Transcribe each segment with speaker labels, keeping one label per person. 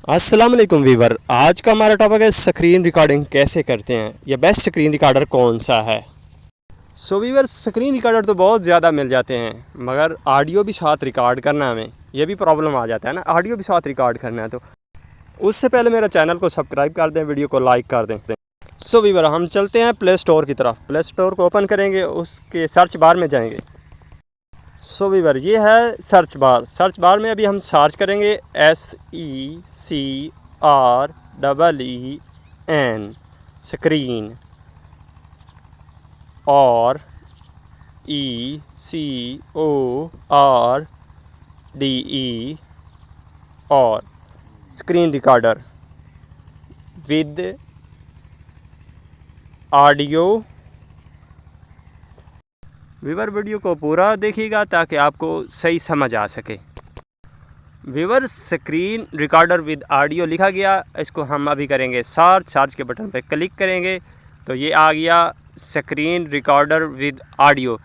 Speaker 1: अस्सलाम वालेकुम वीवर। आज का हमारा टॉपिक है स्क्रीन रिकॉर्डिंग कैसे करते हैं या बेस्ट स्क्रीन रिकॉर्डर कौन सा है। वीवर, स्क्रीन रिकॉर्डर तो बहुत ज़्यादा मिल जाते हैं, मगर ऑडियो भी साथ रिकॉर्ड करना हमें ये भी प्रॉब्लम आ जाता है ना। ऑडियो भी साथ रिकॉर्ड करना है तो उससे पहले मेरा चैनल को सब्सक्राइब कर दें, वीडियो को लाइक कर दें। वीवर, हम चलते हैं प्ले स्टोर की तरफ। प्ले स्टोर को ओपन करेंगे, उसके सर्च बार में जाएंगे। वीवर, ये है सर्च बार। सर्च बार में अभी हम सर्च करेंगे SECREEN स्क्रीन और ECORDE और screen recorder with audio. Viewer, video को पूरा देखिएगा ताकि आपको सही समझ आ सके। Viewer, screen recorder with audio लिखा गया, इसको हम अभी करेंगे सर्च के बटन पर क्लिक करेंगे तो ये आ गया स्क्रीन रिकॉर्डर विद ऑडियो।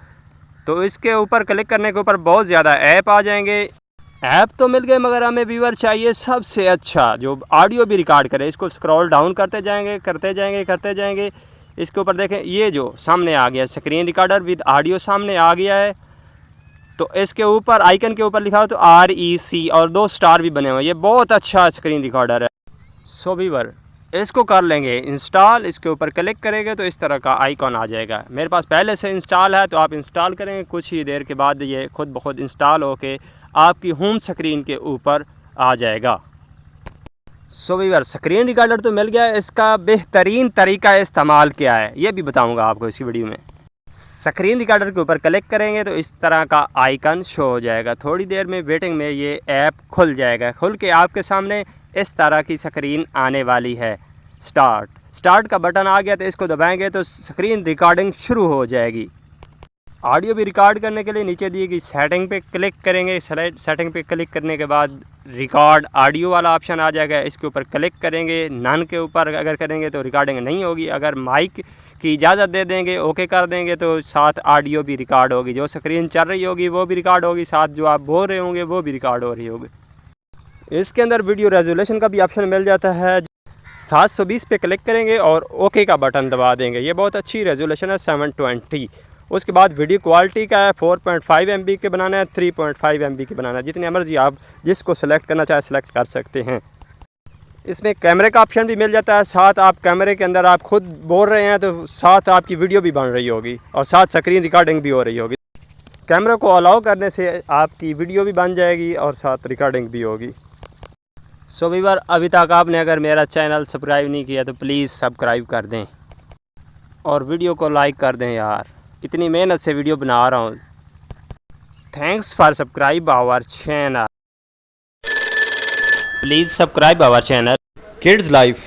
Speaker 1: तो इसके ऊपर क्लिक करने के ऊपर बहुत ज़्यादा ऐप आ जाएंगे। ऐप तो मिल गए, मगर हमें वीवर चाहिए सबसे अच्छा जो ऑडियो भी रिकॉर्ड करे। इसको स्क्रॉल डाउन करते जाएंगे। इसके ऊपर देखें, ये जो सामने आ गया स्क्रीन रिकॉर्डर विद ऑडियो सामने आ गया है। तो इसके ऊपर आइकन के ऊपर लिखा हो तो REC और 2 स्टार भी बने हुए। ये बहुत अच्छा स्क्रीन रिकॉर्डर है। वीवर, इसको कर लेंगे इंस्टॉल। इसके ऊपर क्लिक करेंगे तो इस तरह का आइकॉन आ जाएगा। मेरे पास पहले से इंस्टॉल है तो आप इंस्टॉल करेंगे। कुछ ही देर के बाद ये खुद ब खुद इंस्टॉल होके आपकी होम स्क्रीन के ऊपर आ जाएगा। वीवर, स्क्रीन रिकॉर्डर तो मिल गया, इसका बेहतरीन तरीका इस्तेमाल क्या है ये भी बताऊंगा आपको इसी वीडियो में। स्क्रीन रिकॉर्डर के ऊपर क्लिक करेंगे तो इस तरह का आइकन शो हो जाएगा। थोड़ी देर में वेटिंग में ये ऐप खुल जाएगा। खुल के आपके सामने इस तरह की स्क्रीन आने वाली है। स्टार्ट का बटन आ गया तो इसको दबाएंगे तो स्क्रीन रिकॉर्डिंग शुरू हो जाएगी। ऑडियो भी रिकॉर्ड करने के लिए नीचे दी गई सेटिंग पे क्लिक करेंगे। सेटिंग पे क्लिक करने के बाद रिकॉर्ड ऑडियो वाला ऑप्शन आ जाएगा। इसके ऊपर क्लिक करेंगे। नन के ऊपर अगर करेंगे तो रिकॉर्डिंग नहीं होगी। अगर माइक की इजाज़त दे देंगे, ओके कर देंगे तो साथ ऑडियो भी रिकॉर्ड होगी। जो स्क्रीन चल रही होगी वो भी रिकॉर्ड होगी, साथ जो आप बोल रहे होंगे वो भी रिकॉर्ड हो रही होगी। इसके अंदर वीडियो रेजोल्यूशन का भी ऑप्शन मिल जाता है। 720 पे क्लिक करेंगे और ओके का बटन दबा देंगे। ये बहुत अच्छी रेजोल्यूशन है 720। उसके बाद वीडियो क्वालिटी का है 4.5 MB के बनाना है, 3.5 MB के बनाना है। जितनी मर्जी आप जिसको सेलेक्ट करना चाहे सेलेक्ट कर सकते हैं। इसमें कैमरे का ऑप्शन भी मिल जाता है। साथ आप कैमरे के अंदर आप खुद बोल रहे हैं तो साथ आपकी वीडियो भी बन रही होगी और साथ स्क्रीन रिकॉर्डिंग भी हो रही होगी। कैमरे को अलाउ करने से आपकी वीडियो भी बन जाएगी और साथ रिकॉर्डिंग भी होगी। वीवर, अभी तक आपने अगर मेरा चैनल सब्सक्राइब नहीं किया तो प्लीज़ सब्सक्राइब कर दें और वीडियो को लाइक कर दें यार। इतनी मेहनत से वीडियो बना रहा हूँ। Thanks for subscribe our channel. Please subscribe our channel kids life.